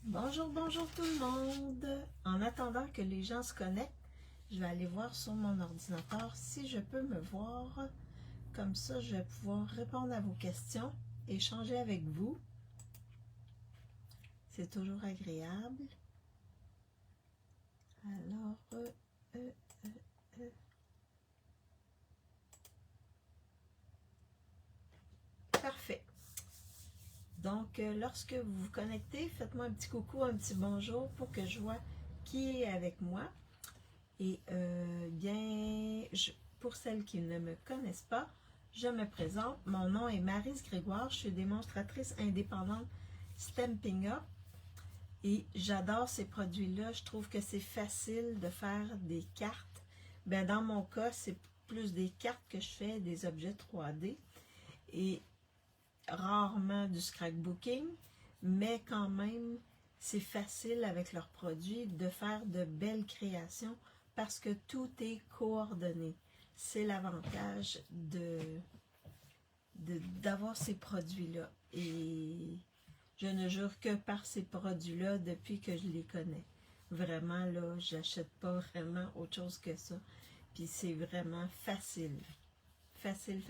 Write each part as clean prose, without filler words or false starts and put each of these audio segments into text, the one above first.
Bonjour, bonjour tout le monde. En attendant que les gens se connectent, je vais aller voir sur mon ordinateur si je peux me voir. Comme ça, je vais pouvoir répondre à vos questions, échanger avec vous. C'est toujours agréable. Alors, parfait. Donc, lorsque vous vous connectez, faites-moi un petit coucou, un petit bonjour pour que je vois qui est avec moi. Et pour celles qui ne me connaissent pas, je me présente. Mon nom est Maryse Grégoire. Je suis démonstratrice indépendante Stampin' Up. Et j'adore ces produits-là. Je trouve que c'est facile de faire des cartes. Ben, dans mon cas, c'est plus des cartes que je fais, des objets 3D. Et rarement du scrapbooking. Mais quand même, c'est facile avec leurs produits de faire de belles créations parce que tout est coordonné. C'est l'avantage d'avoir ces produits-là. Et je ne jure que par ces produits-là depuis que je les connais. Vraiment, là, j'achète pas vraiment autre chose que ça. Puis c'est vraiment facile. Facile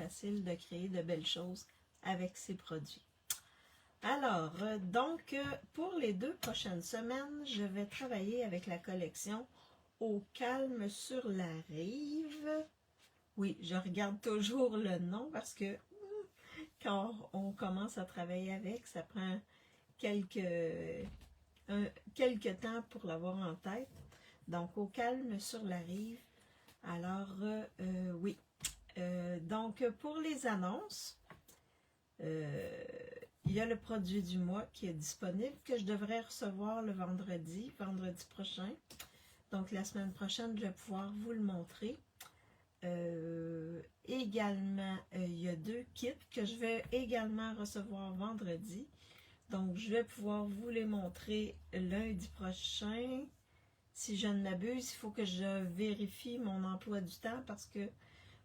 de créer de belles choses avec ces produits. Alors, pour les 2 prochaines semaines, je vais travailler avec la collection Au calme sur la rive. Oui, je regarde toujours le nom parce que quand on commence à travailler avec, ça prend quelques temps pour l'avoir en tête. Donc, Au calme sur la rive. Alors, oui. Donc, pour les annonces, il y a le produit du mois qui est disponible, que je devrais recevoir le vendredi prochain. Donc, la semaine prochaine, je vais pouvoir vous le montrer. Également, il y a 2 kits que je vais également recevoir vendredi. Donc, je vais pouvoir vous les montrer lundi prochain. Si je ne m'abuse, il faut que je vérifie mon emploi du temps parce que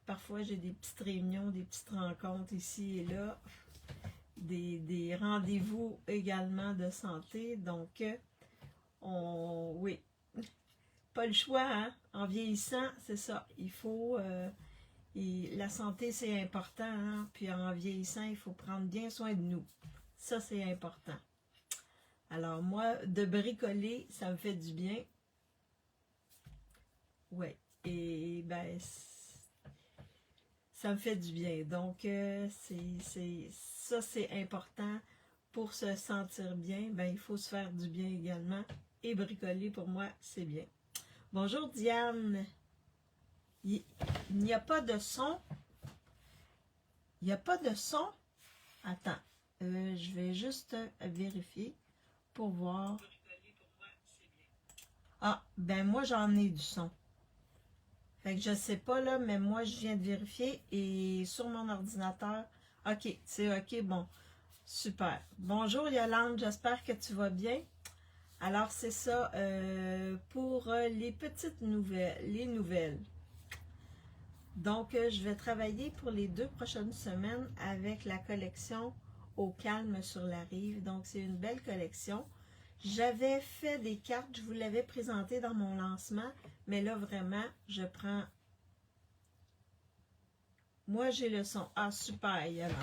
parfois, j'ai des petites réunions, des petites rencontres ici et là. Des rendez-vous également de santé. Donc, oui, pas le choix, hein? En vieillissant, c'est ça. Il faut, la santé, c'est important, hein? Puis en vieillissant, il faut prendre bien soin de nous. Ça, c'est important. Alors, moi, de bricoler, ça me fait du bien. Ouais. Et, ben, ça me fait du bien. Donc, ça, c'est important. Pour se sentir bien, ben, il faut se faire du bien également. Et bricoler, pour moi, c'est bien. Bonjour, Diane. Il n'y a pas de son. Il n'y a pas de son. Attends. Je vais juste vérifier pour voir. Ah, ben moi, j'en ai du son. Fait que je sais pas, là, mais moi, je viens de vérifier et sur mon ordinateur, OK, c'est OK, bon, super. Bonjour Yolande, j'espère que tu vas bien. Alors, c'est ça pour les petites nouvelles, les nouvelles. Donc, je vais travailler pour les 2 prochaines semaines avec la collection Au calme sur la rive. Donc, c'est une belle collection. J'avais fait des cartes, je vous l'avais présenté dans mon lancement, mais là, vraiment, je prends... Moi, j'ai le son. Ah, super, Yolande.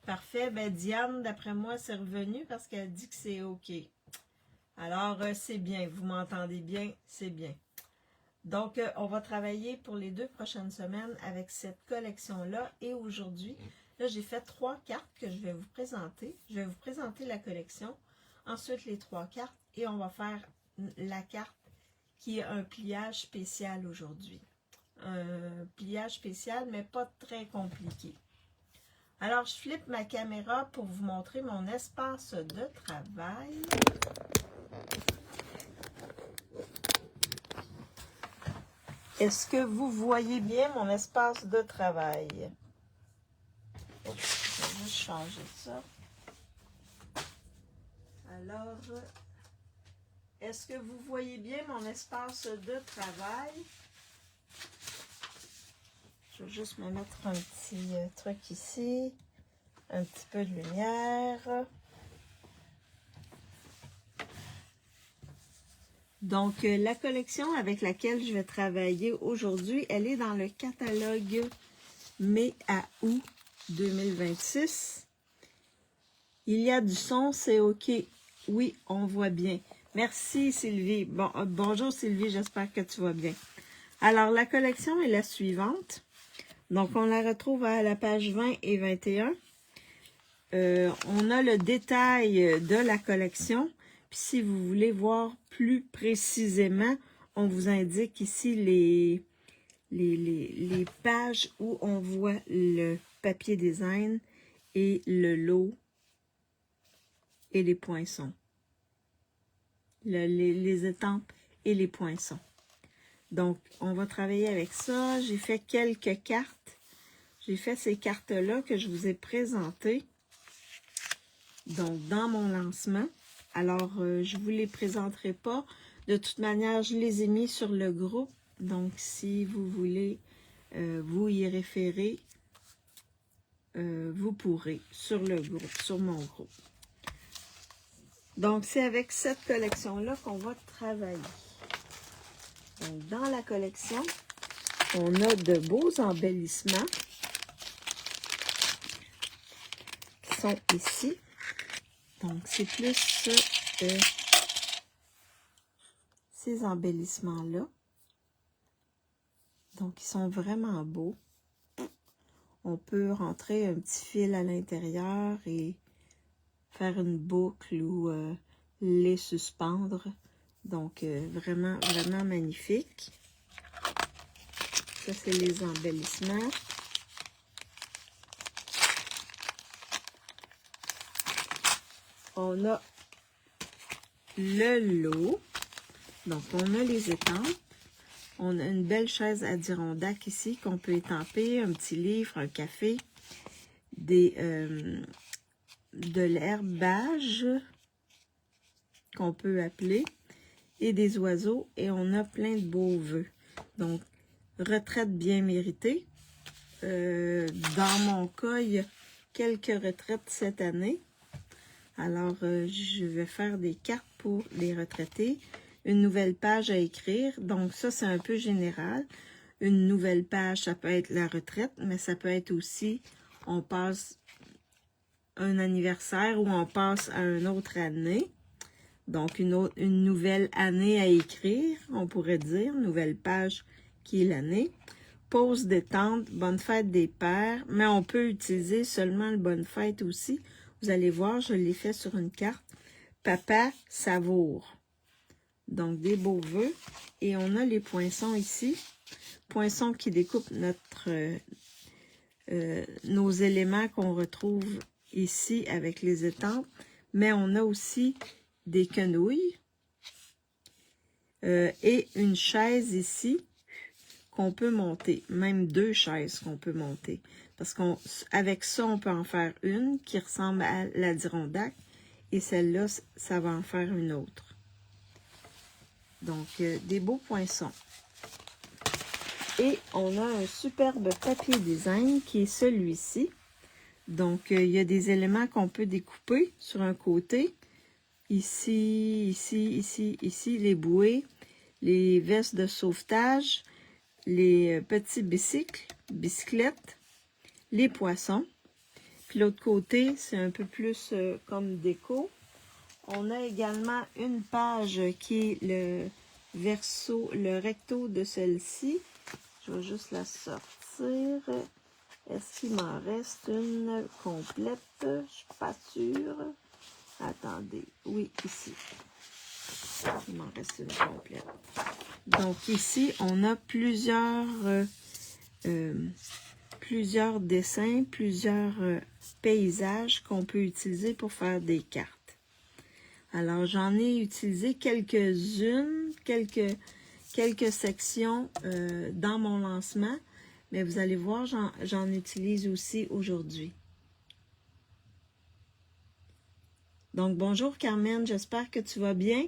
Parfait. Ben, Diane, d'après moi, c'est revenu parce qu'elle dit que c'est OK. Alors, c'est bien. Vous m'entendez bien? C'est bien. Donc, on va travailler pour les 2 prochaines semaines avec cette collection-là. Et aujourd'hui, là, j'ai fait 3 cartes que je vais vous présenter. Je vais vous présenter la collection. Ensuite, les 3 cartes. Et on va faire la carte qui est un pliage spécial aujourd'hui. Un pliage spécial, mais pas très compliqué. Alors, je flippe ma caméra pour vous montrer mon espace de travail. Est-ce que vous voyez bien mon espace de travail? Je vais juste changer ça. Alors, est-ce que vous voyez bien mon espace de travail? Je vais juste me mettre un petit truc ici. Un petit peu de lumière. Donc, la collection avec laquelle je vais travailler aujourd'hui, elle est dans le catalogue mai à août 2026. Il y a du son, c'est OK. Oui, on voit bien. Merci Sylvie. Bon, bonjour Sylvie, j'espère que tu vas bien. Alors, la collection est la suivante. Donc, on la retrouve à la page 20 et 21. On a le détail de la collection. Puis, si vous voulez voir plus précisément, on vous indique ici les pages où on voit le papier design et le lot et les poinçons. Les étampes et les poinçons. Donc, on va travailler avec ça. J'ai fait quelques cartes. J'ai fait ces cartes-là que je vous ai présentées. Donc, dans mon lancement. Alors, je ne vous les présenterai pas. De toute manière, je les ai mis sur le groupe. Donc, si vous voulez vous y référer, vous pourrez sur le groupe, sur mon groupe. Donc, c'est avec cette collection-là qu'on va travailler. Donc, dans la collection, on a de beaux embellissements qui sont ici. Donc, c'est plus ces embellissements-là. Donc, ils sont vraiment beaux. On peut rentrer un petit fil à l'intérieur et faire une boucle ou les suspendre. Donc, vraiment, vraiment magnifique. Ça, c'est les embellissements. On a le lot. Donc, on a les étampes. On a une belle chaise Adirondack ici qu'on peut étamper, un petit livre, un café, de l'herbage qu'on peut appeler et des oiseaux. Et on a plein de beaux vœux. Donc, retraite bien méritée. Dans mon cas, il y a quelques retraites cette année. Alors, je vais faire des cartes pour les retraités. Une nouvelle page à écrire. Donc, ça, c'est un peu général. Une nouvelle page, ça peut être la retraite, mais ça peut être aussi, on passe un anniversaire ou on passe à une autre année. Donc, une nouvelle année à écrire, on pourrait dire. Nouvelle page qui est l'année. Pause détente, bonne fête des pères. Mais on peut utiliser seulement le bonne fête aussi. Vous allez voir, je l'ai fait sur une carte. Papa savoure. Donc, des beaux vœux. Et on a les poinçons ici. Poinçons qui découpent nos éléments qu'on retrouve ici avec les étampes. Mais on a aussi des quenouilles. Et une chaise ici qu'on peut monter. Même deux chaises qu'on peut monter. Parce qu'avec ça, on peut en faire une qui ressemble à l'Adirondack. Et celle-là, ça va en faire une autre. Donc, des beaux poinçons. Et on a un superbe papier design qui est celui-ci. Donc, il y a des éléments qu'on peut découper sur un côté. Ici, ici, les bouées, les vestes de sauvetage, les petits bicyclettes, les poissons. Puis l'autre côté, c'est un peu plus comme déco. On a également une page qui est le recto de celle-ci. Je vais juste la sortir. Est-ce qu'il m'en reste une complète? Je ne suis pas sûre. Attendez. Oui, ici. Il m'en reste une complète. Donc ici, on a plusieurs dessins, plusieurs paysages qu'on peut utiliser pour faire des cartes. Alors, j'en ai utilisé quelques-unes, quelques sections dans mon lancement, mais vous allez voir, j'en utilise aussi aujourd'hui. Donc, bonjour Carmen, j'espère que tu vas bien.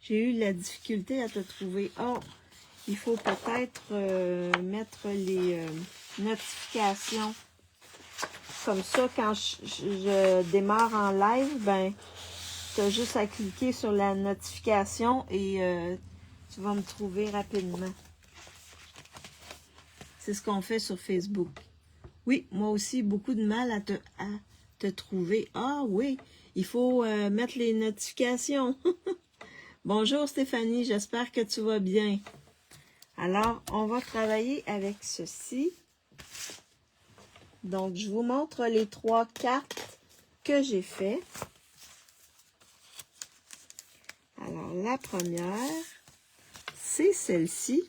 J'ai eu la difficulté à te trouver. Oh, il faut peut-être mettre les notifications. Comme ça, quand je démarre en live, ben, Tu as juste à cliquer sur la notification et tu vas me trouver rapidement. C'est ce qu'on fait sur Facebook. Oui, moi aussi, beaucoup de mal à te trouver. Ah oui, il faut mettre les notifications. Bonjour Stéphanie, j'espère que tu vas bien. Alors, on va travailler avec ceci. Donc, je vous montre les 3 cartes que j'ai fait. Alors, la première, c'est celle-ci.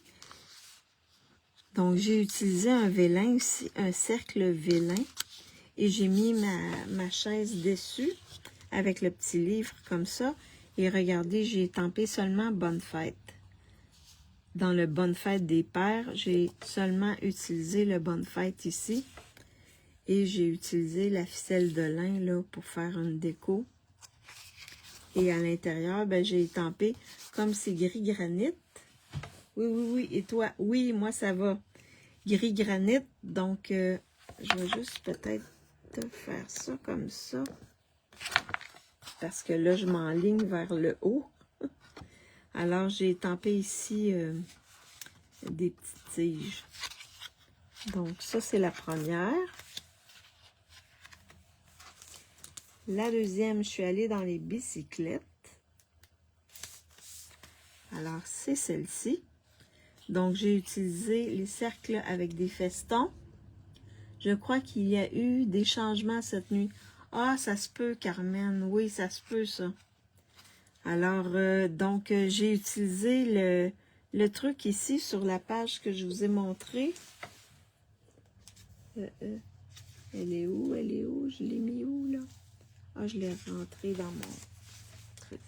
Donc, j'ai utilisé un vélin ici, un cercle vélin. Et j'ai mis ma chaise dessus avec le petit livre comme ça. Et regardez, j'ai estampé seulement Bonne Fête. Dans le Bonne Fête des Pères, j'ai seulement utilisé le Bonne Fête ici. Et j'ai utilisé la ficelle de lin là pour faire une déco. Et à l'intérieur, ben, j'ai estampé comme c'est gris granit. Oui, oui, oui. Et toi? Oui, moi, ça va. Gris granit. Donc, je vais juste peut-être faire ça comme ça. Parce que là, je m'enligne vers le haut. Alors, j'ai estampé ici des petites tiges. Donc, ça, c'est la première. La deuxième, je suis allée dans les bicyclettes. Alors, c'est celle-ci. Donc, j'ai utilisé les cercles avec des festons. Je crois qu'il y a eu des changements cette nuit. Ah, ça se peut, Carmen. Oui, ça se peut, ça. Alors, donc, j'ai utilisé le truc ici sur la page que je vous ai montré. Elle est où? Elle est où? Je l'ai mis où, là? Ah, je l'ai rentré dans mon truc.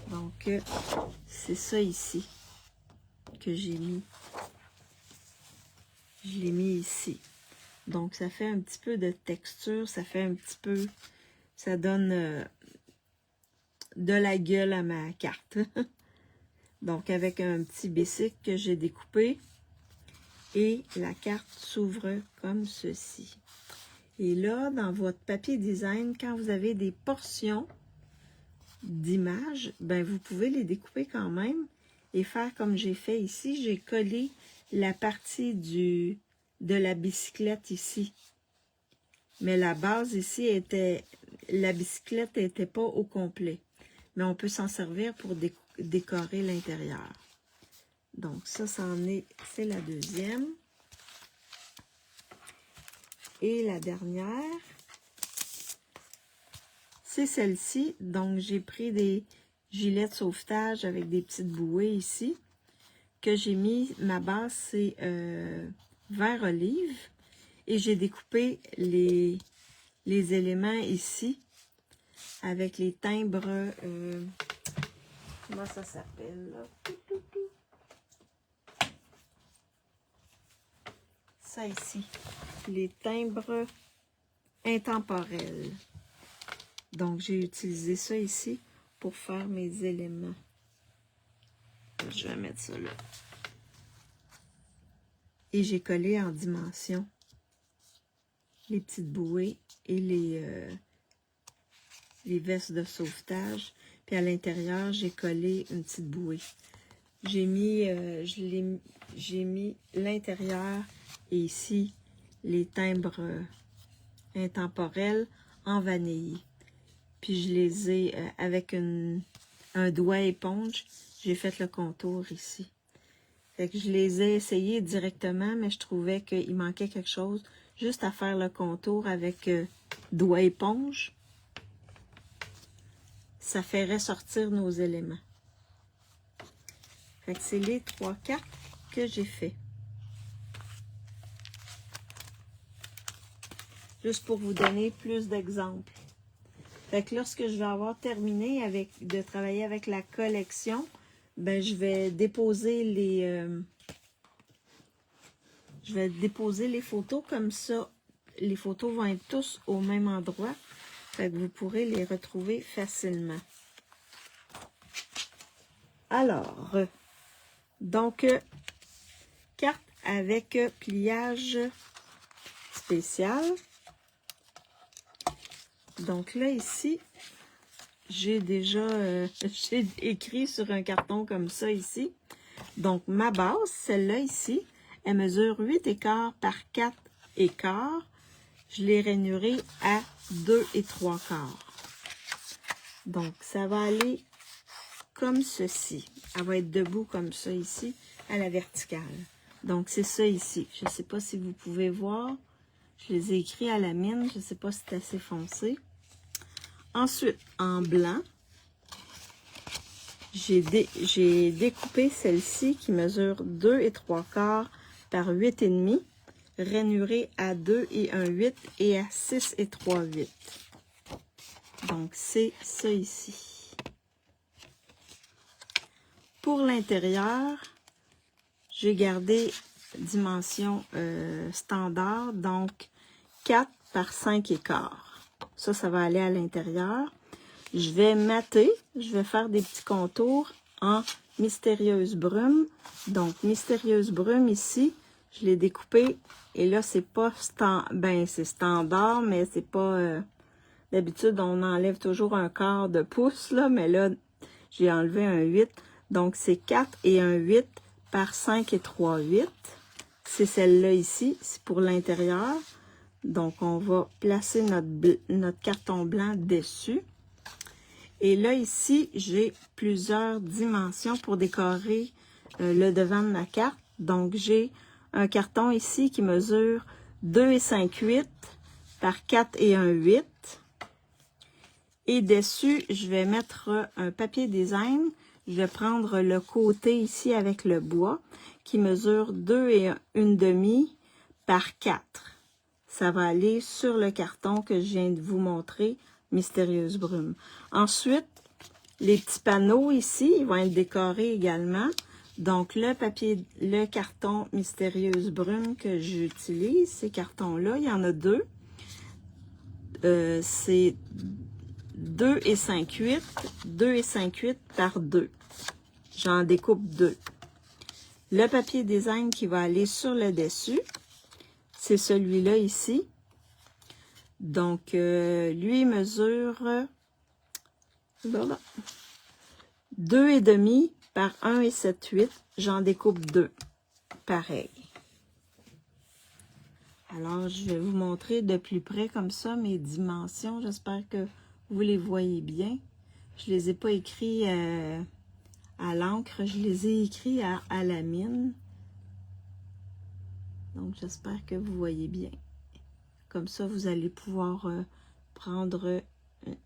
Donc, c'est ça ici que j'ai mis. Je l'ai mis ici. Donc, ça fait un petit peu de texture. Ça fait un petit peu... Ça donne de la gueule à ma carte. Donc, avec un petit bicycle que j'ai découpé. Et la carte s'ouvre comme ceci. Et là, dans votre papier design, quand vous avez des portions d'images, ben vous pouvez les découper quand même et faire comme j'ai fait ici. J'ai collé la partie de la bicyclette ici. Mais la base ici était... La bicyclette n'était pas au complet. Mais on peut s'en servir pour décorer l'intérieur. Donc ça, c'est la deuxième. Et la dernière, c'est celle-ci. Donc, j'ai pris des gilets de sauvetage avec des petites bouées ici. Que j'ai mis, ma base, c'est vert olive. Et j'ai découpé les éléments ici avec les timbres. Comment ça s'appelle là? Ça ici. Les timbres intemporels. Donc, j'ai utilisé ça ici pour faire mes éléments. Je vais mettre ça là. Et j'ai collé en dimension les petites bouées et les vestes de sauvetage. Puis à l'intérieur, j'ai collé une petite bouée. J'ai mis, j'ai mis l'intérieur et ici les timbres intemporels en vanille. Puis je les ai avec un doigt éponge, j'ai fait le contour ici. Fait que je les ai essayés directement, mais je trouvais qu'il manquait quelque chose. Juste à faire le contour avec doigt éponge, ça fait ressortir nos éléments. Fait que c'est les 3 cartes que j'ai fait. Juste pour vous donner plus d'exemples. Fait que lorsque je vais avoir terminé de travailler avec la collection, ben je vais déposer les photos comme ça. Les photos vont être tous au même endroit. Fait que vous pourrez les retrouver facilement. Alors, donc, carte avec pliage spécial. Donc là, ici, j'ai déjà j'ai écrit sur un carton comme ça ici. Donc, ma base, celle-là ici, elle mesure 8 écarts par 4 écarts. Je l'ai rainurée à 2 3/4. Donc, ça va aller comme ceci. Elle va être debout comme ça ici, à la verticale. Donc, c'est ça ici. Je ne sais pas si vous pouvez voir. Je les ai écrits à la mine. Je ne sais pas si c'est assez foncé. Ensuite, en blanc, j'ai découpé celle-ci qui mesure 2 3/4 par 8 et demi, rainurée à 2 1/8 et à 6 3/8. Donc, c'est ça ici. Pour l'intérieur, j'ai gardé dimension standard, donc 4 par 5 écarts. Ça va aller à l'intérieur. Je vais mater, je vais faire des petits contours en mystérieuse brume. Donc, mystérieuse brume ici, je l'ai découpé. Et là, c'est pas c'est standard, mais c'est pas... d'habitude, on enlève toujours un quart de pouce, là, mais là, j'ai enlevé un 8. Donc, c'est 4 et un 8 par 5 et 3/8. C'est celle-là ici, c'est pour l'intérieur. Donc, on va placer notre carton blanc dessus. Et là, ici, j'ai plusieurs dimensions pour décorer le devant de ma carte. Donc, j'ai un carton ici qui mesure 2 5/8 par 4 1/8. Et dessus, je vais mettre un papier design. Je vais prendre le côté ici avec le bois qui mesure 2 1/2 par 4. Ça va aller sur le carton que je viens de vous montrer, Mystérieuse Brume. Ensuite, les petits panneaux ici, ils vont être décorés également. Donc, le carton Mystérieuse Brume que j'utilise, ces cartons-là, il y en a deux. C'est 2 5/8, 2 5/8 par 2. J'en découpe 2. Le papier design qui va aller sur le dessus, c'est celui-là ici. Donc, lui mesure 2 1/2 par 1 7/8. J'en découpe 2. Pareil. Alors, je vais vous montrer de plus près comme ça mes dimensions. J'espère que vous les voyez bien. Je ne les ai pas écrits à l'encre, je les ai écrits à la mine. Donc, j'espère que vous voyez bien. Comme ça, vous allez pouvoir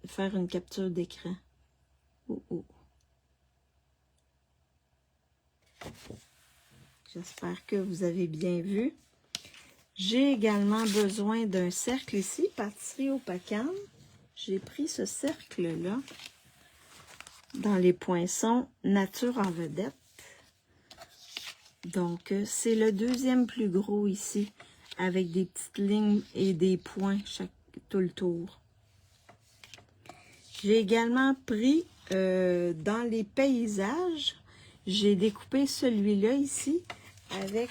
faire une capture d'écran. J'espère que vous avez bien vu. J'ai également besoin d'un cercle ici, pâtisserie au Pacane. J'ai pris ce cercle-là dans les poinçons Nature en vedette. Donc, c'est le deuxième plus gros ici, avec des petites lignes et des points tout le tour. J'ai également pris dans les paysages, j'ai découpé celui-là ici avec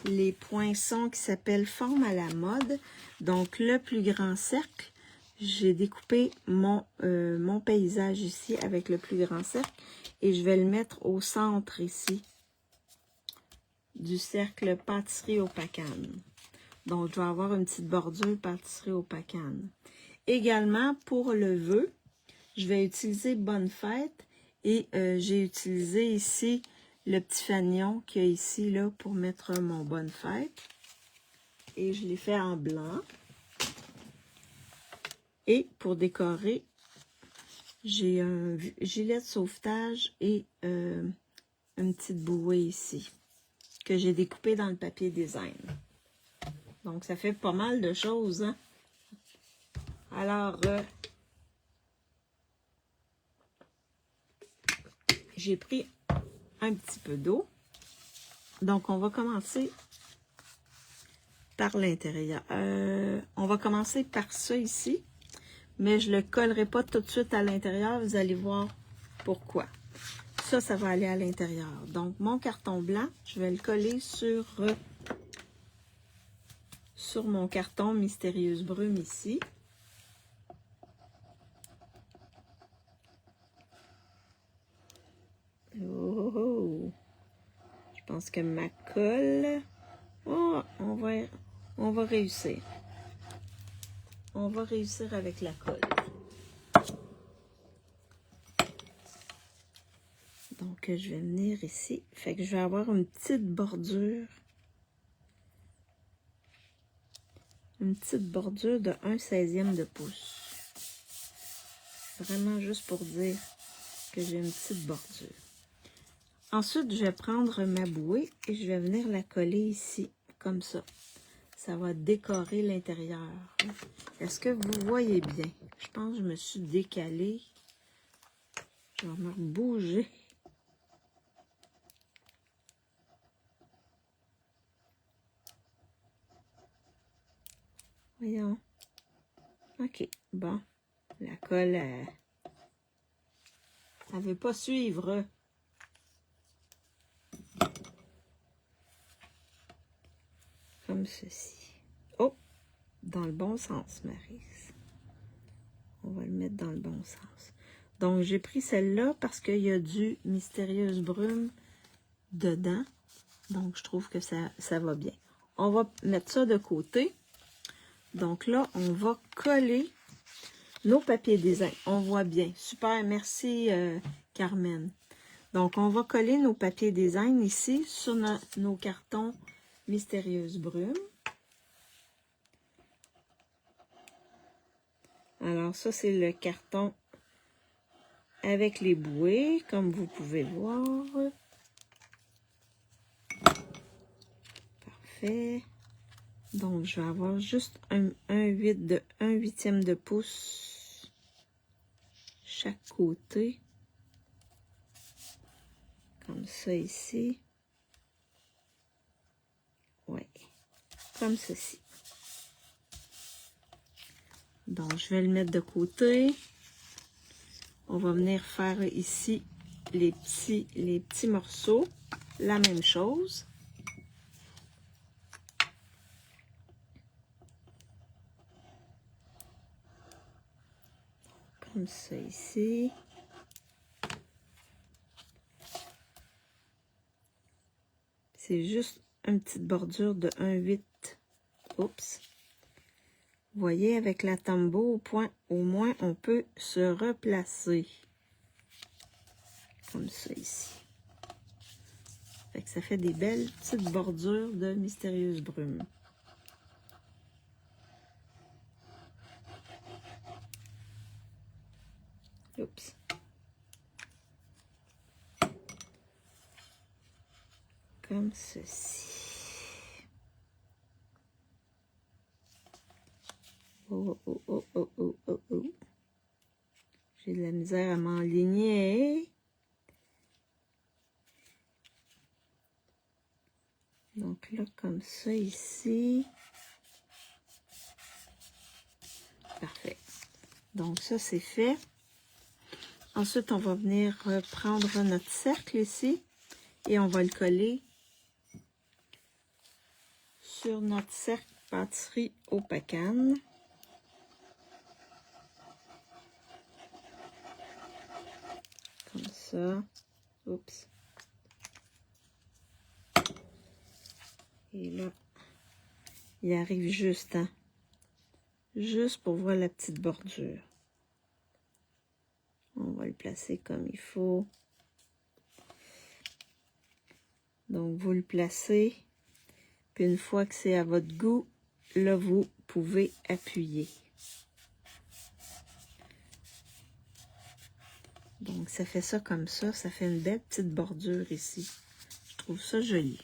les poinçons qui s'appellent forme à la mode. Donc, le plus grand cercle, j'ai découpé mon paysage ici avec le plus grand cercle et je vais le mettre au centre ici du cercle pâtisserie au Pacane. Donc, je vais avoir une petite bordure pâtisserie au Pacane. Également, pour le vœu, je vais utiliser Bonne Fête et j'ai utilisé ici le petit fanion qu'il y a ici là, pour mettre mon Bonne Fête. Et je l'ai fait en blanc. Et pour décorer, j'ai un gilet de sauvetage et une petite bouée ici que j'ai découpé dans le papier design. Donc, ça fait pas mal de choses, hein? Alors, j'ai pris un petit peu d'eau. Donc, on va commencer par l'intérieur. On va commencer par ça ici, mais je ne le collerai pas tout de suite à l'intérieur. Vous allez voir pourquoi. Ça va aller à l'intérieur. Donc, mon carton blanc, je vais le coller sur sur mon carton Mystérieuse Brume ici. Oh! Je pense que ma colle... Oh, on va réussir. On va réussir avec la colle. Donc, je vais venir ici. Fait que je vais avoir une petite bordure. Une petite bordure de 1/16e de pouce. Vraiment juste pour dire que j'ai une petite bordure. Ensuite, je vais prendre ma bouée et je vais venir la coller ici, comme ça. Ça va décorer l'intérieur. Est-ce que vous voyez bien? Je pense que je me suis décalée. Je vais me bouger. Voyons. OK, bon. La colle, elle ne veut pas suivre. Comme ceci. Oh! Dans le bon sens, Maryse. On va le mettre dans le bon sens. Donc, j'ai pris celle-là parce qu'il y a du Mystérieuse Brume dedans. Donc, je trouve que ça va bien. On va mettre ça de côté. Donc là, on va coller nos papiers design. On voit bien. Super, merci Carmen. Donc, on va coller nos papiers design ici sur nos cartons Mystérieuse Brume. Alors, ça, c'est le carton avec les bouées, comme vous pouvez voir. Parfait. Donc, je vais avoir juste un 1/8e de pouce chaque côté. Comme ça ici. Ouais. Comme ceci. Donc, je vais le mettre de côté. On va venir faire ici les petits morceaux. La même chose. Comme ça ici. C'est juste une petite bordure de 1/8. Oups. Vous voyez, avec la Tombow, au moins, on peut se replacer. Comme ça ici. Fait que ça fait des belles petites bordures de Mystérieuse Brume. Oups. Comme ceci. Oh, oh, oh, oh, oh, oh, oh. J'ai de la misère à m'enligner. Donc là, comme ça ici. Parfait. Donc ça, c'est fait. Ensuite, on va venir prendre notre cercle ici et on va le coller sur notre cercle pâtisserie au pacane. Comme ça. Oups. Et là, il arrive juste, hein? Juste pour voir la petite bordure. On va le placer comme il faut. Donc, vous le placez. Puis une fois que c'est à votre goût, là, vous pouvez appuyer. Donc, ça fait ça comme ça. Ça fait une belle petite bordure ici. Je trouve ça joli.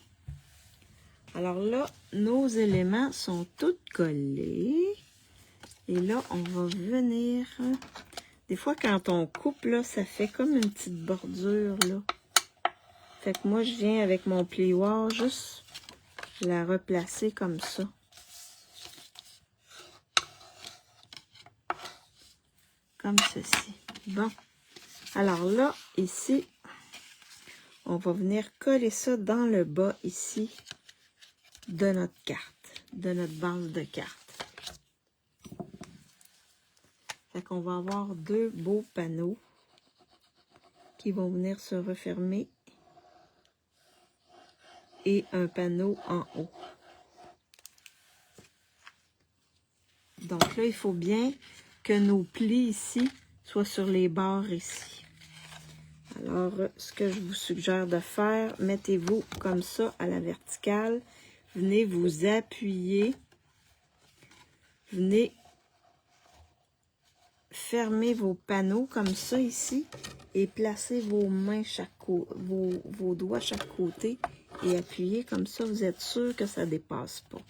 Alors là, nos éléments sont tous collés. Et là, on va venir... Des fois, quand on coupe, là, ça fait comme une petite bordure, là. Fait que moi, je viens avec mon plioir juste la replacer comme ça. Comme ceci. Bon. Alors là, ici, on va venir coller ça dans le bas, ici, de notre carte. de notre base de cartes. Fait qu'on va avoir deux beaux panneaux qui vont venir se refermer et un panneau en haut. Donc là, il faut bien que nos plis ici soient sur les bords ici. Alors, ce que je vous suggère de faire, mettez-vous comme ça à la verticale. Venez vous appuyer. Venez fermer vos panneaux comme ça ici et placez vos mains vos doigts chaque côté et appuyez comme ça. Vous êtes sûr que ça ne dépasse pas.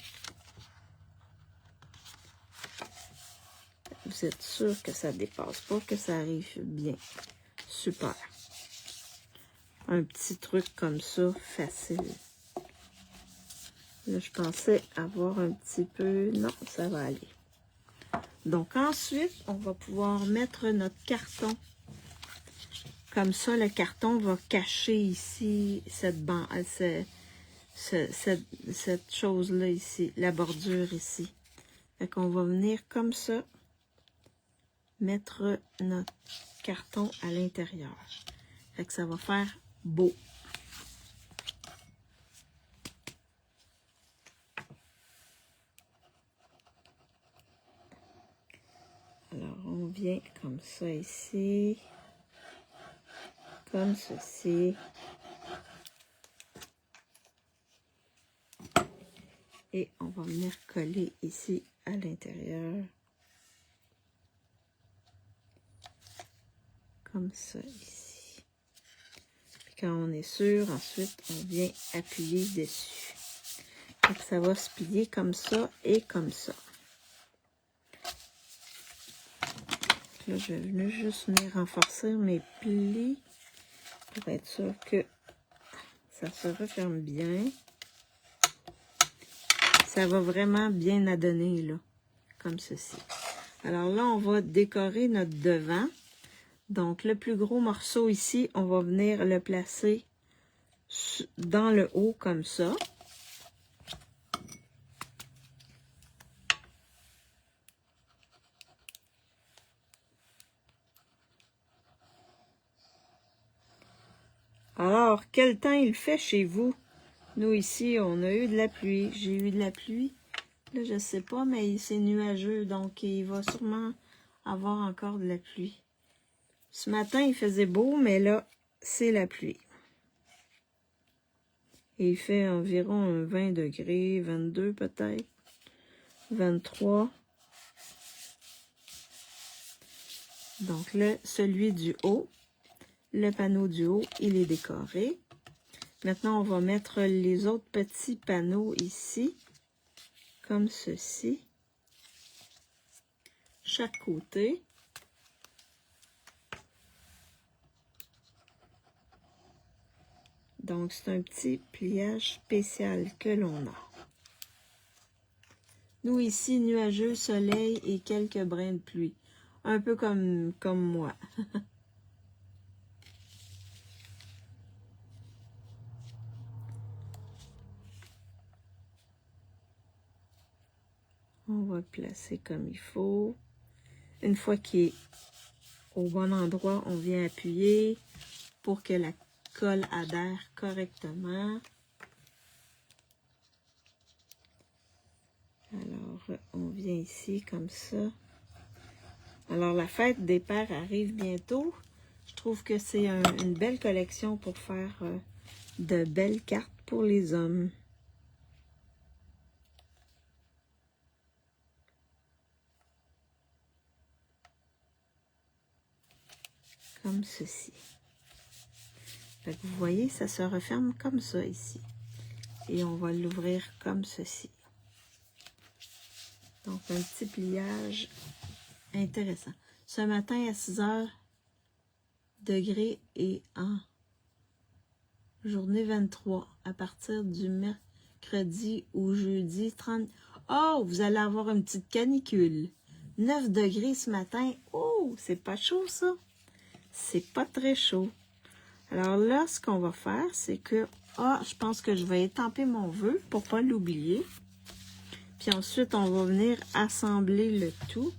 Vous êtes sûr que ça ne dépasse pas, que ça arrive bien. Super. Un petit truc comme ça, facile. Là, je pensais avoir un petit peu... Non, ça va aller. Donc, ensuite, on va pouvoir mettre notre carton. Comme ça, le carton va cacher ici cette chose-là ici, la bordure ici. Fait qu'on va venir comme ça, mettre notre carton à l'intérieur. Fait que ça va faire beau. Alors, on vient comme ça ici, comme ceci. Et on va venir coller ici à l'intérieur. Comme ça ici. Puis quand on est sûr, ensuite, on vient appuyer dessus. Donc, ça va se plier comme ça et comme ça. Là, je vais juste venir renforcer mes plis pour être sûr que ça se referme bien. Ça va vraiment bien adonner, là, comme ceci. Alors là, on va décorer notre devant. Donc, le plus gros morceau ici, on va venir le placer dans le haut, comme ça. Alors, quel temps il fait chez vous? Nous, ici, on a eu de la pluie. J'ai eu de la pluie. Là, je ne sais pas, mais c'est nuageux, donc il va sûrement avoir encore de la pluie. Ce matin, il faisait beau, mais là, c'est la pluie. Et il fait environ 20 degrés, 22 peut-être, 23. Donc là, celui du haut, le panneau du haut, il est décoré. Maintenant, on va mettre les autres petits panneaux ici, comme ceci, chaque côté. Donc, c'est un petit pliage spécial que l'on a. Nous, ici, nuageux, soleil et quelques brins de pluie. Un peu comme moi. On va le placer comme il faut. Une fois qu'il est au bon endroit, on vient appuyer pour que la colle adhère correctement. Alors, on vient ici comme ça. Alors, la fête des pères arrive bientôt. Je trouve que c'est une belle collection pour faire de belles cartes pour les hommes. Comme ceci. Fait que vous voyez, ça se referme comme ça ici. Et on va l'ouvrir comme ceci. Donc, un petit pliage intéressant. Ce matin, à 6h, degrés et en journée 23, à partir du mercredi ou jeudi 30. Oh, vous allez avoir une petite canicule. 9 degrés ce matin. Oh, c'est pas chaud ça. C'est pas très chaud. Alors là, ce qu'on va faire, c'est que... Ah, je pense que je vais étamper mon vœu pour pas l'oublier. Puis ensuite, on va venir assembler le tout.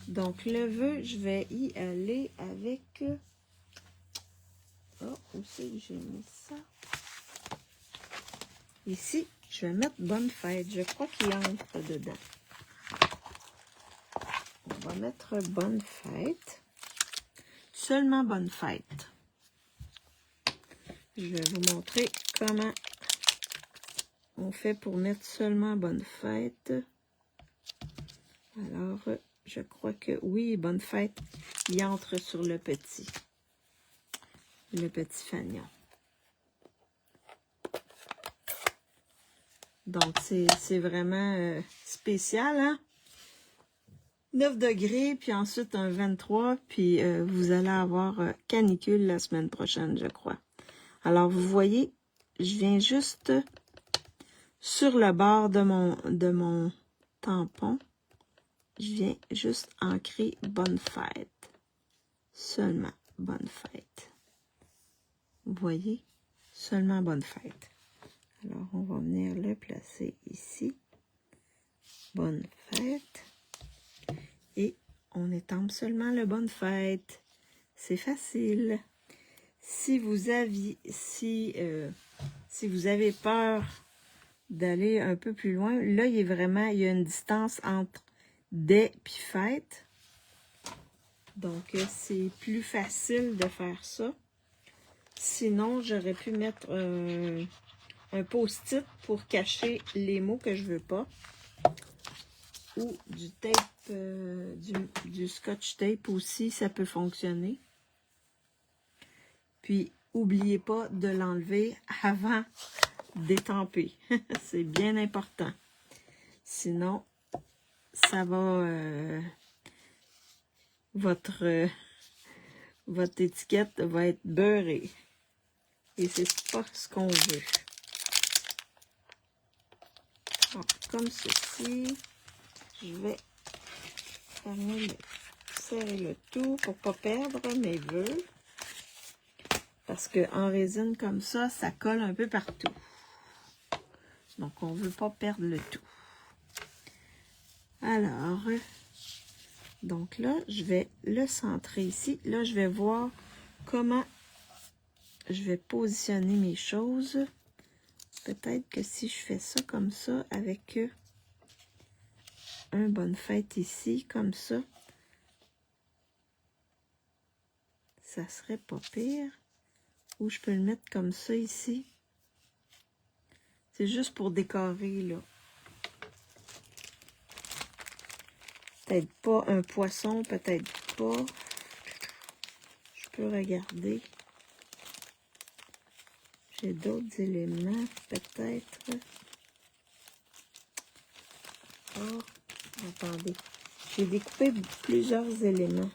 Donc, le vœu, je vais y aller avec... Oh, où c'est que j'ai mis ça? Ici, je vais mettre bonne fête. Je crois qu'il entre dedans. On va mettre bonne fête. Seulement bonne fête. Je vais vous montrer comment on fait pour mettre seulement bonne fête. Alors, je crois que oui, bonne fête, il entre sur le petit fanion. Donc, c'est vraiment spécial, hein? 9 degrés, puis ensuite un 23, puis vous allez avoir canicule la semaine prochaine, je crois. Alors, vous voyez, je viens juste sur le bord de mon tampon. Je viens juste ancrer bonne fête. Seulement bonne fête. Vous voyez? Seulement bonne fête. Alors, on va venir le placer ici. Bonne fête. Et on étampe seulement le bonne fête. C'est facile. Si vous avez peur d'aller un peu plus loin, là, il y a une distance entre des et fête. Donc, c'est plus facile de faire ça. Sinon, j'aurais pu mettre un post-it pour cacher les mots que je veux pas. Ou du tape, du scotch tape aussi, ça peut fonctionner. Puis, n'oubliez pas de l'enlever avant d'étamper. C'est bien important. Sinon, ça va... votre étiquette va être beurrée. Et c'est pas ce qu'on veut. Alors, comme ceci, je vais serrer le tout pour pas perdre mes vœux. Parce qu'en résine comme ça colle un peu partout. Donc, on ne veut pas perdre le tout. Alors, donc là, je vais le centrer ici. Là, je vais voir comment je vais positionner mes choses. Peut-être que si je fais ça comme ça, avec un bonne fête ici, comme ça, ça serait pas pire. Ou je peux le mettre comme ça ici. C'est juste pour décorer, là. Peut-être pas un poisson, peut-être pas. Je peux regarder. J'ai d'autres éléments, peut-être. Oh, attendez. J'ai découpé plusieurs éléments.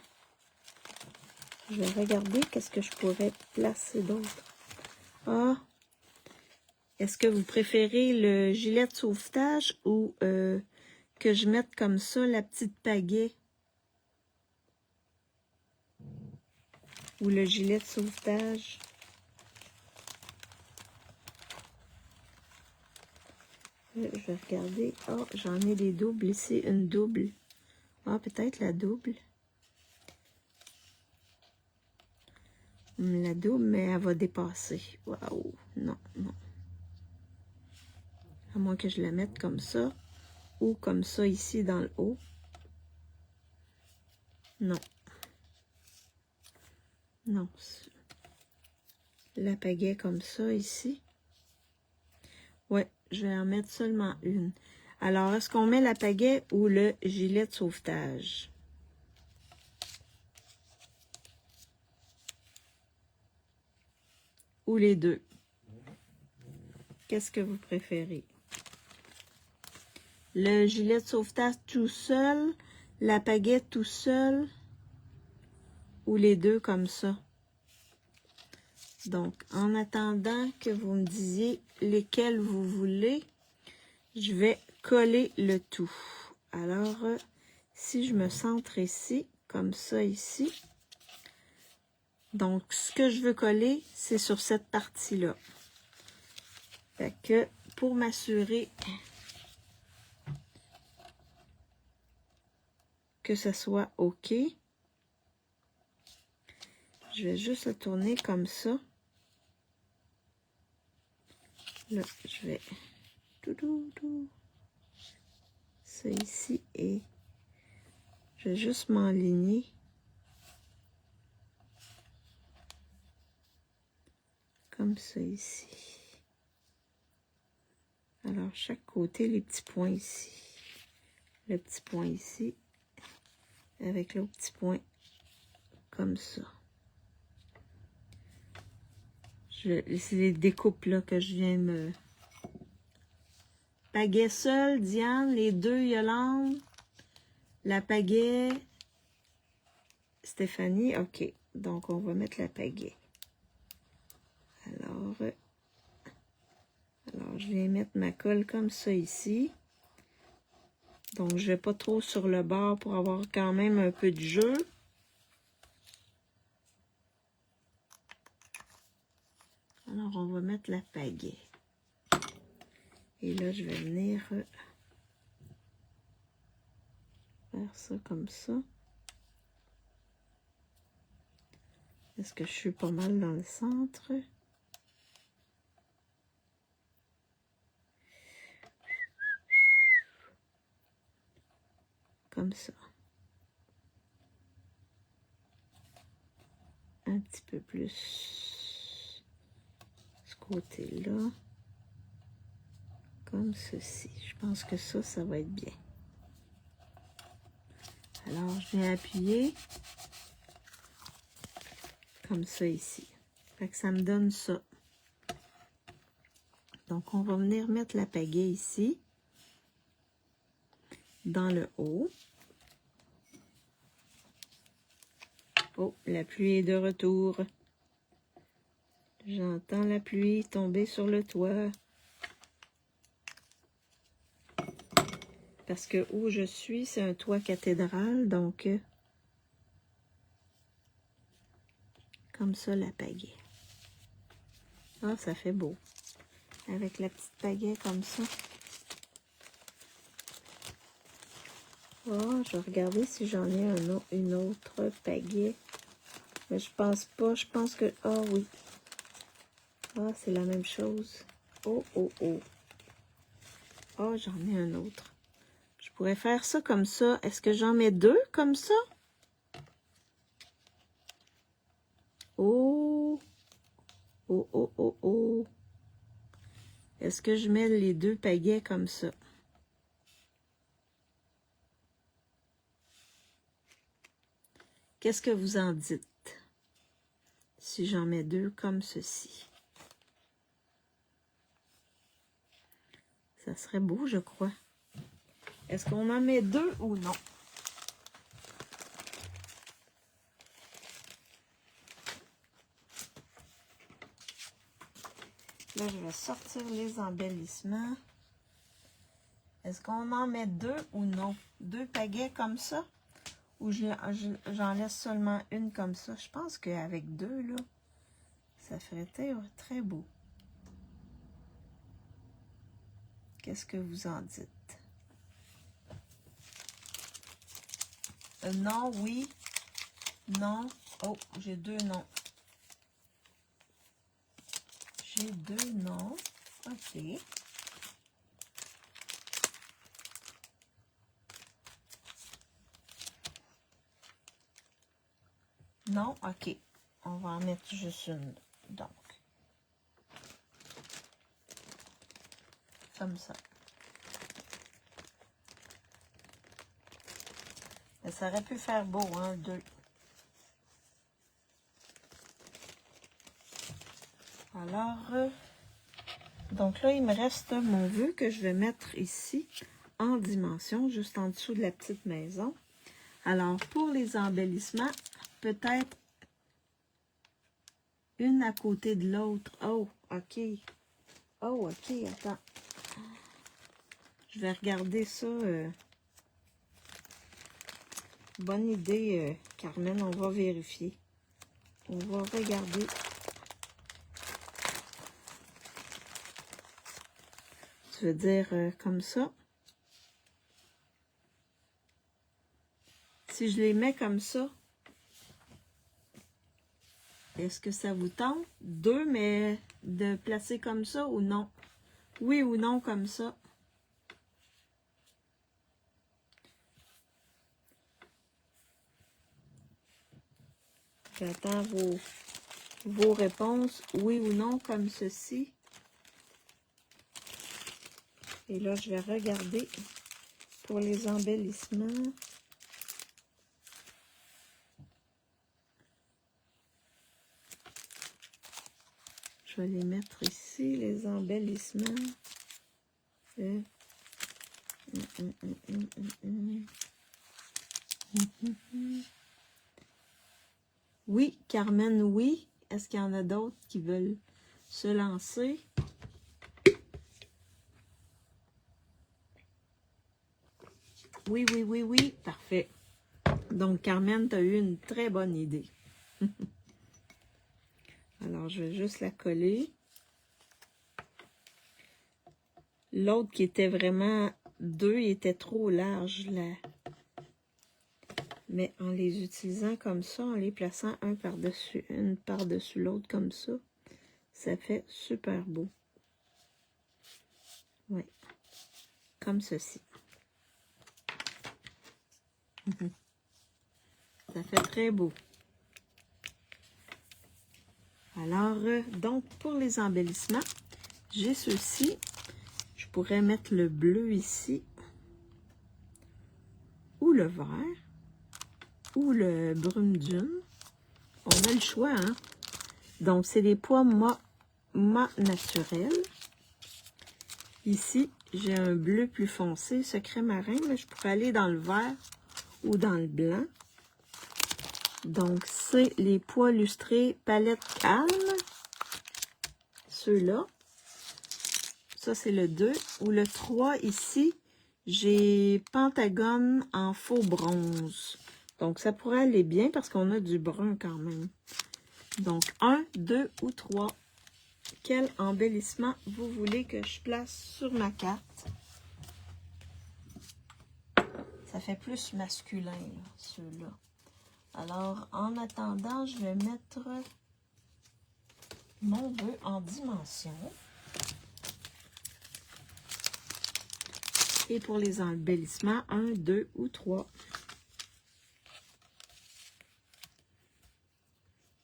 Je vais regarder qu'est-ce que je pourrais placer d'autre. Ah! Est-ce que vous préférez le gilet de sauvetage ou que je mette comme ça la petite pagaie? Ou le gilet de sauvetage? Je vais regarder. Oh, j'en ai des doubles ici. Une double. Ah, peut-être la double. La double, mais elle va dépasser. Waouh! Non, non. À moins que je la mette comme ça. Ou comme ça ici dans le haut. Non. Non. La pagaie comme ça ici. Ouais, je vais en mettre seulement une. Alors, est-ce qu'on met la pagaie ou le gilet de sauvetage? Ou les deux? Qu'est-ce que vous préférez? Le gilet de sauvetage tout seul, la pagaie tout seul, ou les deux comme ça? Donc, en attendant que vous me disiez lesquels vous voulez, je vais coller le tout. Alors, si je me centre ici, comme ça ici, donc ce que je veux coller, c'est sur cette partie-là. Fait que, pour m'assurer que ça soit OK. Je vais juste le tourner comme ça. Là, je vais ça ici et je vais juste m'enligner comme ça ici. Alors, chaque côté, les petits points ici. Le petit point ici, avec l'autre petit point comme ça. C'est les découpes là que je viens de me... Pagaie seule, Diane, les deux, Yolande. La pagaie, Stéphanie, OK. Donc, on va mettre la pagaie. Alors, je viens mettre ma colle comme ça ici. Donc, je vais pas trop sur le bord pour avoir quand même un peu de jeu. Alors, on va mettre la pagaie. Et là, je vais venir faire ça comme ça. Est-ce que je suis pas mal dans le centre? Comme ça. Un petit peu plus ce côté-là. Comme ceci. Je pense que ça va être bien. Alors, je viens appuyer comme ça ici. Fait que ça me donne ça. Donc, on va venir mettre la pagaie ici, dans le haut. Oh, la pluie est de retour. J'entends la pluie tomber sur le toit. Parce que où je suis, c'est un toit cathédrale, donc comme ça la pagaie. Ah, ça fait beau. Avec la petite pagaie comme ça. Oh, je vais regarder si j'en ai une autre pagaie. Mais je pense pas. Je pense que... Ah oui. Ah, c'est la même chose. Oh, oh, oh. Ah, j'en ai un autre. Je pourrais faire ça comme ça. Est-ce que j'en mets deux comme ça? Oh. Oh, oh, oh, oh. Est-ce que je mets les deux pagaies comme ça? Qu'est-ce que vous en dites? Si j'en mets deux comme ceci. Ça serait beau, je crois. Est-ce qu'on en met deux ou non? Là, je vais sortir les embellissements. Est-ce qu'on en met deux ou non? Deux pagaies comme ça? Ou j'en laisse seulement une comme ça? Je pense qu'avec deux, là, ça ferait très beau. Qu'est-ce que vous en dites? Non, oui, non. Oh, j'ai deux non. J'ai deux non. OK. Non, OK. On va en mettre juste une. Donc. Comme ça. Mais ça aurait pu faire beau, hein, deux. Alors, donc là, il me reste mon vœu que je vais mettre ici en dimension, juste en dessous de la petite maison. Alors, pour les embellissements, peut-être une à côté de l'autre. Oh, OK. Oh, OK, attends. Je vais regarder ça. Bonne idée, Carmen. On va vérifier. On va regarder. Tu veux dire comme ça? Si je les mets comme ça, est-ce que ça vous tente? 2, mais de placer comme ça ou non? Oui ou non comme ça? J'attends vos réponses, oui ou non, comme ceci. Et là, je vais regarder pour les embellissements. Je vais les mettre ici, les embellissements. Oui, Carmen, oui. Est-ce qu'il y en a d'autres qui veulent se lancer? Oui, oui, oui, oui. Parfait. Donc, Carmen, tu as eu une très bonne idée. Alors, je vais juste la coller. L'autre qui était vraiment 2 était trop large, là. Mais en les utilisant comme ça, en les plaçant un par-dessus, une par-dessus l'autre comme ça fait super beau. Oui. Comme ceci. Ça fait très beau. Alors, donc, pour les embellissements, j'ai ceci. Je pourrais mettre le bleu ici, ou le vert, ou le brume dune. On a le choix, hein? Donc, c'est des pois mat naturels. Ici, j'ai un bleu plus foncé, secret marin, mais je pourrais aller dans le vert ou dans le blanc. Donc, c'est les pois lustrés palette calme. Ceux-là. Ça, c'est le 2. Ou le 3, ici, j'ai Pentagone en faux bronze. Donc, ça pourrait aller bien parce qu'on a du brun quand même. Donc, 1, 2 ou 3. Quel embellissement vous voulez que je place sur ma carte? Ça fait plus masculin, ceux-là. Alors, en attendant, je vais mettre mon vœu en dimension. Et pour les embellissements, 1, 2 ou 3.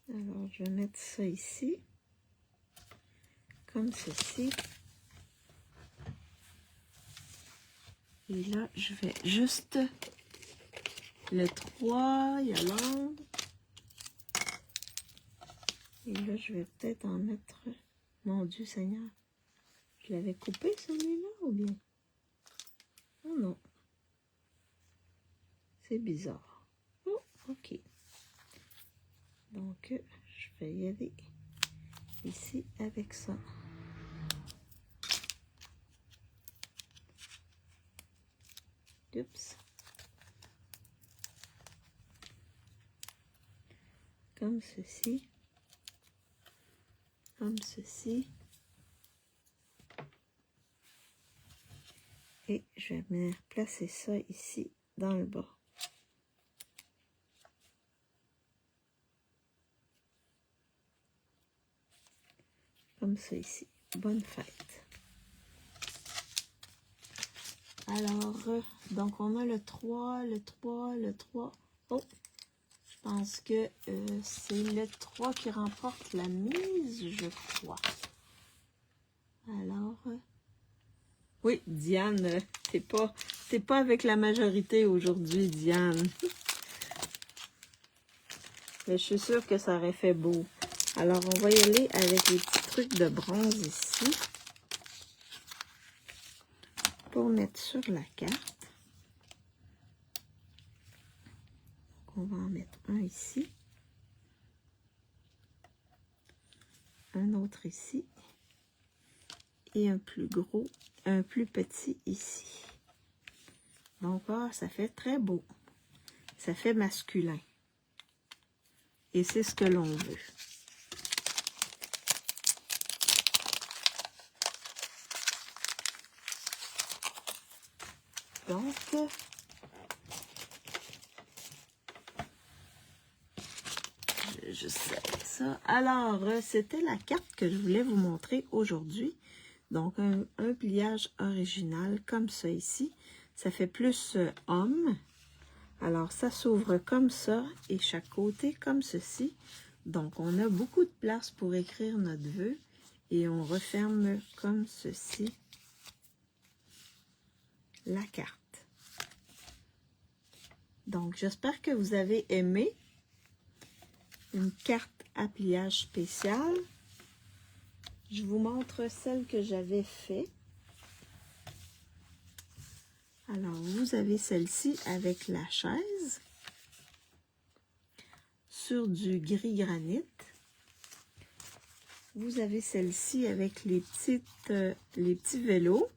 Alors, je vais mettre ça ici. Comme ceci. Et là, je vais juste le 3, il y a l'onde. Et là, je vais peut-être en mettre... Mon Dieu Seigneur. Je l'avais coupé celui-là ou bien? Oh non. C'est bizarre. Oh, ok. Donc, je vais y aller ici avec ça. Oups. Comme ceci. Comme ceci. Et je vais me placer ça ici dans le bas. Comme ça ici. Bonne fête. Alors, donc on a le 3, le 3, le 3. Oh! Je pense que c'est le 3 qui remporte la mise, je crois. Alors, oui, Diane, t'es pas avec la majorité aujourd'hui, Diane. Mais je suis sûre que ça aurait fait beau. Alors, on va y aller avec les petits trucs de bronze ici. Pour mettre sur la carte. Donc, on va en mettre un ici. Un autre ici. Et un plus gros, un plus petit ici. Donc, ça fait très beau. Ça fait masculin. Et c'est ce que l'on veut. Donc, juste ça. Alors, c'était la carte que je voulais vous montrer aujourd'hui. Donc, un pliage original comme ça ici. Ça fait plus homme. Alors, ça s'ouvre comme ça et chaque côté comme ceci. Donc, on a beaucoup de place pour écrire notre vœu. Et on referme comme ceci la carte. Donc, j'espère que vous avez aimé une carte à pliage spécial. Je vous montre celle que j'avais fait. Alors, vous avez celle-ci avec la chaise sur du gris granit. Vous avez celle-ci avec les petits vélos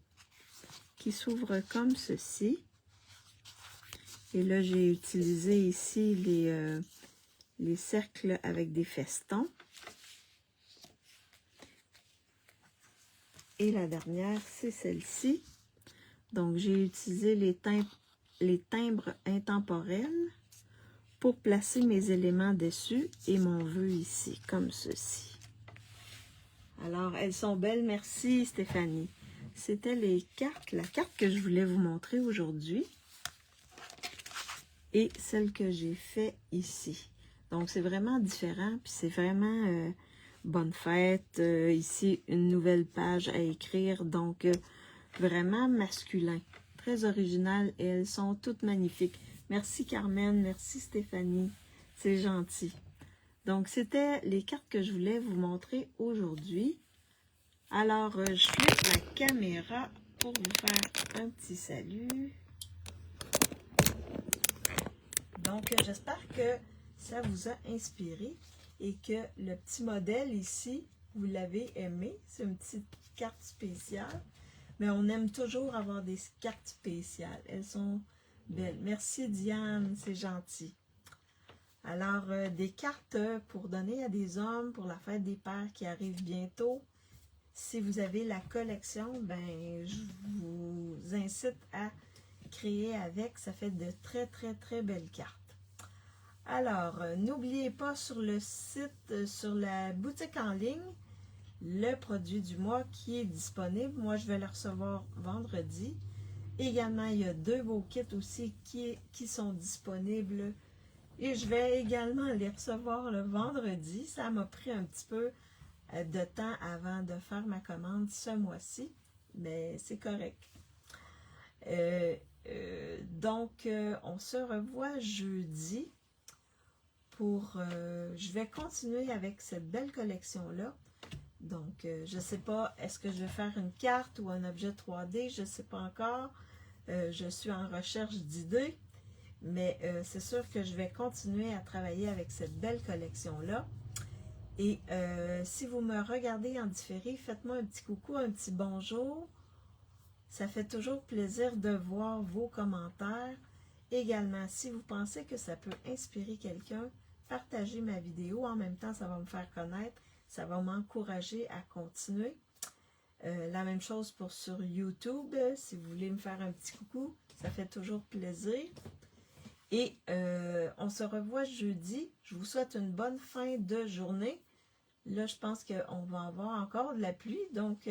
qui s'ouvrent comme ceci. Et là, j'ai utilisé ici les cercles avec des festons. Et la dernière, c'est celle-ci. Donc, j'ai utilisé les timbres intemporels pour placer mes éléments dessus et mon vœu ici, comme ceci. Alors, elles sont belles. Merci, Stéphanie. C'était la carte que je voulais vous montrer aujourd'hui. Et celle que j'ai fait ici. Donc, c'est vraiment différent. Puis, c'est vraiment bonne fête. Ici, une nouvelle page à écrire. Donc, vraiment masculin. Très original. Et elles sont toutes magnifiques. Merci, Carmen. Merci, Stéphanie. C'est gentil. Donc, c'était les cartes que je voulais vous montrer aujourd'hui. Alors, je flippe la caméra pour vous faire un petit salut. Donc, j'espère que ça vous a inspiré et que le petit modèle ici, vous l'avez aimé. C'est une petite carte spéciale. Mais on aime toujours avoir des cartes spéciales. Elles sont belles. Merci, Diane. C'est gentil. Alors, des cartes pour donner à des hommes pour la fête des pères qui arrive bientôt. Si vous avez la collection, ben, je vous incite à créer avec. Ça fait de très, très, très belles cartes. Alors, n'oubliez pas sur le site, sur la boutique en ligne, le produit du mois qui est disponible. Moi, je vais le recevoir vendredi. Également, il y a 2 beaux kits aussi qui sont disponibles. Et je vais également les recevoir le vendredi. Ça m'a pris un petit peu de temps avant de faire ma commande ce mois-ci, mais c'est correct. Donc, on se revoit jeudi pour... je vais continuer avec cette belle collection-là. Donc, je ne sais pas, est-ce que je vais faire une carte ou un objet 3D? Je ne sais pas encore. Je suis en recherche d'idées. Mais c'est sûr que je vais continuer à travailler avec cette belle collection-là. Et si vous me regardez en différé, faites-moi un petit coucou, un petit bonjour. Ça fait toujours plaisir de voir vos commentaires. Également, si vous pensez que ça peut inspirer quelqu'un, partagez ma vidéo. En même temps, ça va me faire connaître. Ça va m'encourager à continuer. La même chose pour sur YouTube. Si vous voulez me faire un petit coucou, ça fait toujours plaisir. Et on se revoit jeudi. Je vous souhaite une bonne fin de journée. Là, je pense qu'on va avoir encore de la pluie. Donc,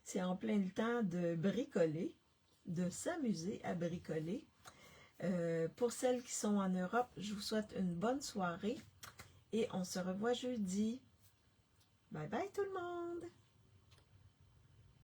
c'est en plein le temps de bricoler, de s'amuser à bricoler. Pour celles qui sont en Europe, je vous souhaite une bonne soirée. Et on se revoit jeudi. Bye bye tout le monde!